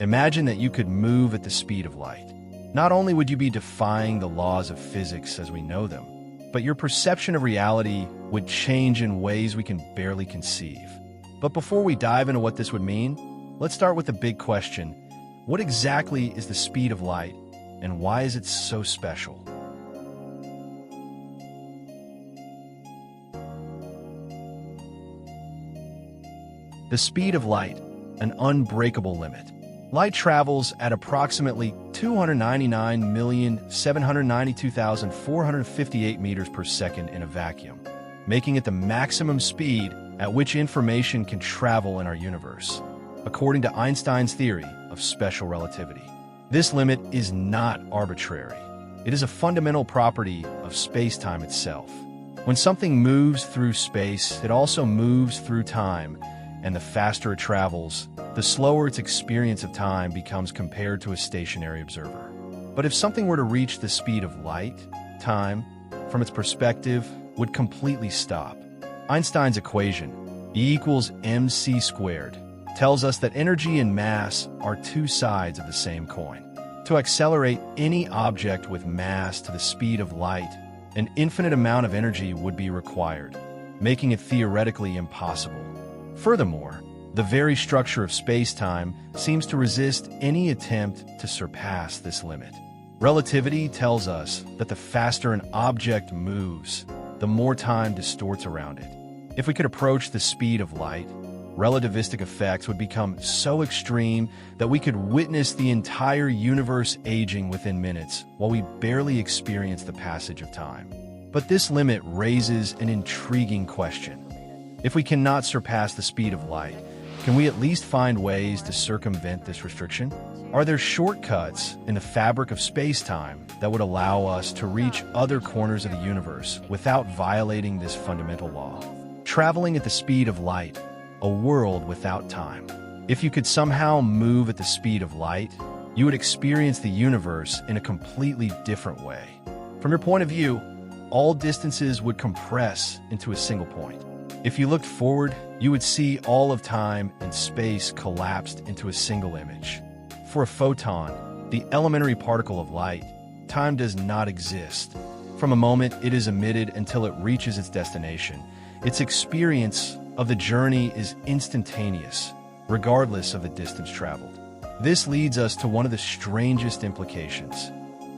Imagine that you could move at the speed of light. Not only would you be defying the laws of physics as we know them, but your perception of reality would change in ways we can barely conceive. But before we dive into what this would mean, let's start with the big question. What exactly is the speed of light, and why is it so special? The speed of light, an unbreakable limit. Light travels at approximately 299,792,458 meters per second in a vacuum, making it the maximum speed at which information can travel in our universe, according to Einstein's theory of special relativity. This limit is not arbitrary. It is a fundamental property of space-time itself. When something moves through space, it also moves through time, and the faster it travels, the slower its experience of time becomes compared to a stationary observer. But if something were to reach the speed of light, time, from its perspective, would completely stop. Einstein's equation, E equals mc squared, tells us that energy and mass are two sides of the same coin. To accelerate any object with mass to the speed of light, an infinite amount of energy would be required, making it theoretically impossible. Furthermore, the very structure of space-time seems to resist any attempt to surpass this limit. Relativity tells us that the faster an object moves, the more time distorts around it. If we could approach the speed of light, relativistic effects would become so extreme that we could witness the entire universe aging within minutes while we barely experience the passage of time. But this limit raises an intriguing question. If we cannot surpass the speed of light, can we at least find ways to circumvent this restriction? Are there shortcuts in the fabric of space-time that would allow us to reach other corners of the universe without violating this fundamental law? Traveling at the speed of light, a world without time. If you could somehow move at the speed of light, you would experience the universe in a completely different way. From your point of view, all distances would compress into a single point. If you looked forward, you would see all of time and space collapsed into a single image. For a photon, the elementary particle of light, time does not exist. From a moment it is emitted until it reaches its destination, its experience of the journey is instantaneous, regardless of the distance traveled. This leads us to one of the strangest implications.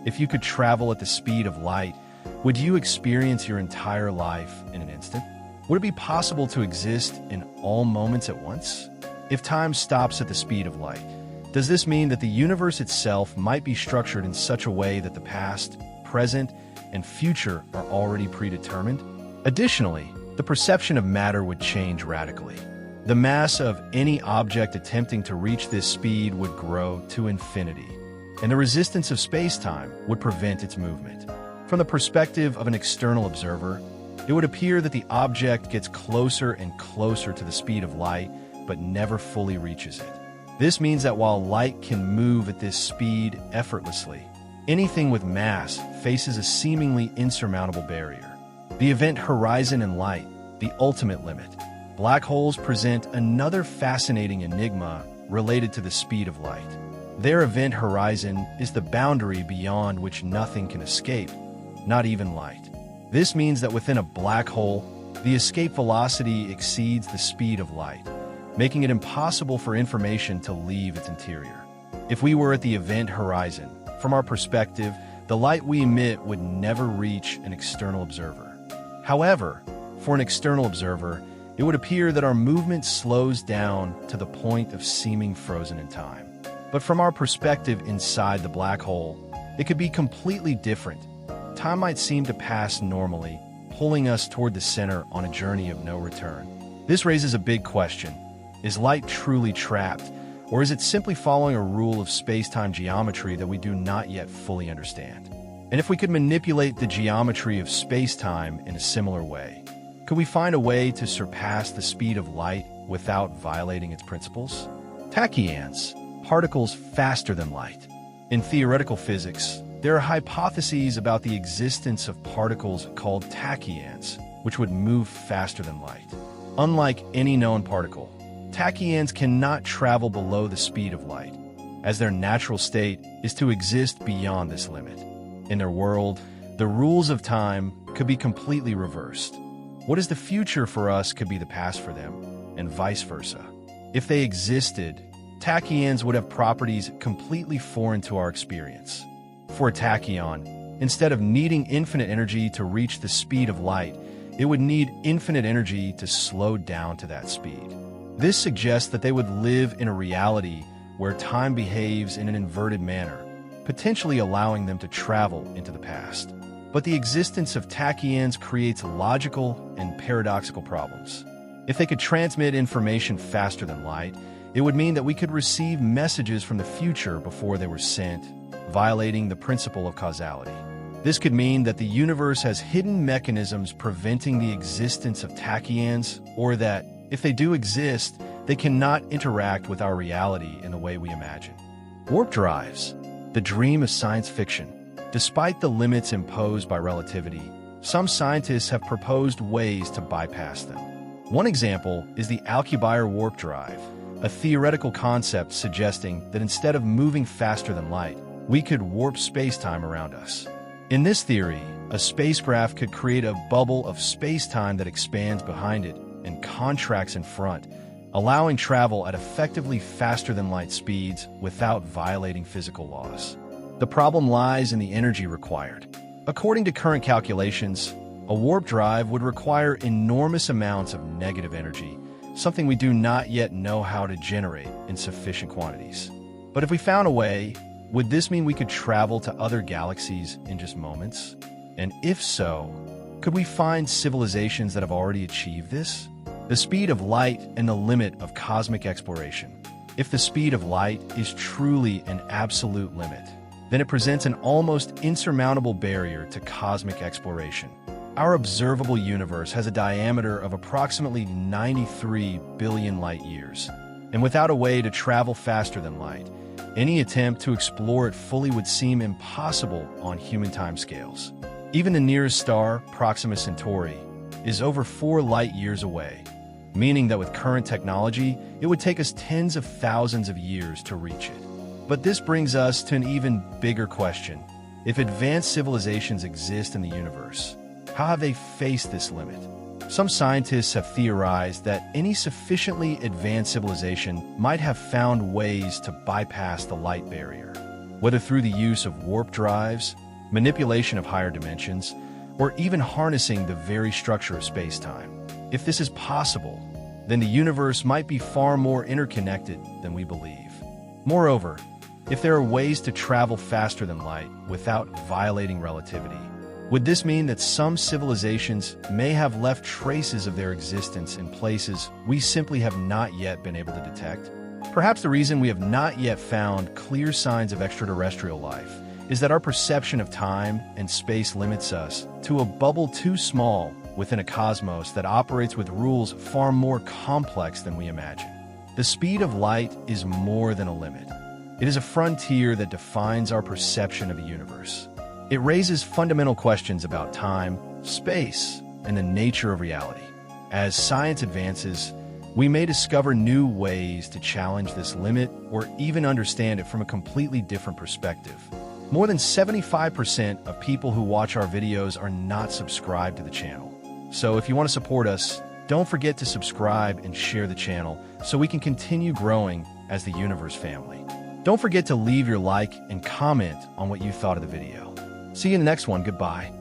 If you could travel at the speed of light, would you experience your entire life in an instant? Would it be possible to exist in all moments at once? If time stops at the speed of light, does this mean that the universe itself might be structured in such a way that the past, present, and future are already predetermined? Additionally, the perception of matter would change radically. The mass of any object attempting to reach this speed would grow to infinity, and the resistance of space-time would prevent its movement. From the perspective of an external observer, it would appear that the object gets closer and closer to the speed of light, but never fully reaches it. This means that while light can move at this speed effortlessly, anything with mass faces a seemingly insurmountable barrier. The event horizon in light, the ultimate limit. Black holes present another fascinating enigma related to the speed of light. Their event horizon is the boundary beyond which nothing can escape, not even light. This means that within a black hole, the escape velocity exceeds the speed of light, making it impossible for information to leave its interior. If we were at the event horizon, from our perspective, the light we emit would never reach an external observer. However, for an external observer, it would appear that our movement slows down to the point of seeming frozen in time. But from our perspective inside the black hole, it could be completely different. Time might seem to pass normally, pulling us toward the center on a journey of no return. This raises a big question. Is light truly trapped, or is it simply following a rule of space-time geometry that we do not yet fully understand? And if we could manipulate the geometry of space-time in a similar way, could we find a way to surpass the speed of light without violating its principles? Tachyons, particles faster than light. In theoretical physics, there are hypotheses about the existence of particles called tachyons, which would move faster than light. Unlike any known particle, tachyons cannot travel below the speed of light. as their natural state is to exist beyond this limit. In their world, the rules of time could be completely reversed. What is the future for us could be the past for them, and vice versa. If they existed, Tachyons would have properties completely foreign to our experience. For a tachyon, instead of needing infinite energy to reach the speed of light, it would need infinite energy to slow down to that speed. This suggests that they would live in a reality where time behaves in an inverted manner, potentially allowing them to travel into the past. But the existence of tachyons creates logical and paradoxical problems. If they could transmit information faster than light, it would mean that we could receive messages from the future before they were sent, violating the principle of causality. This could mean that the universe has hidden mechanisms preventing the existence of tachyons, or that, if they do exist, they cannot interact with our reality in the way we imagine. Warp drives, the dream of science fiction. Despite the limits imposed by relativity, some scientists have proposed ways to bypass them. One example is the Alcubierre warp drive, a theoretical concept suggesting that instead of moving faster than light, we could warp space-time around us. In this theory, a spacecraft could create a bubble of space-time that expands behind it and contracts in front, allowing travel at effectively faster-than-light speeds without violating physical laws. The problem lies in the energy required. According to current calculations, a warp drive would require enormous amounts of negative energy, something we do not yet know how to generate in sufficient quantities. But if we found a way, would this mean we could travel to other galaxies in just moments? And if so, could we find civilizations that have already achieved this? The speed of light and the limit of cosmic exploration. If the speed of light is truly an absolute limit, then it presents an almost insurmountable barrier to cosmic exploration. Our observable universe has a diameter of approximately 93 billion light-years, and without a way to travel faster than light, any attempt to explore it fully would seem impossible on human timescales. Even the nearest star, Proxima Centauri, is over 4 light-years away, meaning that with current technology, it would take us tens of thousands of years to reach it. But this brings us to an even bigger question. If advanced civilizations exist in the universe, how have they faced this limit? Some scientists have theorized that any sufficiently advanced civilization might have found ways to bypass the light barrier, whether through the use of warp drives, manipulation of higher dimensions, or even harnessing the very structure of space-time. If this is possible, then the universe might be far more interconnected than we believe. Moreover, if there are ways to travel faster than light without violating relativity, would this mean that some civilizations may have left traces of their existence in places we simply have not yet been able to detect? Perhaps the reason we have not yet found clear signs of extraterrestrial life is that our perception of time and space limits us to a bubble too small within a cosmos that operates with rules far more complex than we imagine. The speed of light is more than a limit. It is a frontier that defines our perception of the universe. It raises fundamental questions about time, space, and the nature of reality. As science advances, we may discover new ways to challenge this limit or even understand it from a completely different perspective. More than 75% of people who watch our videos are not subscribed to the channel. So if you want to support us, don't forget to subscribe and share the channel so we can continue growing as the Universe family. Don't forget to leave your like and comment on what you thought of the video. See you in the next one. Goodbye.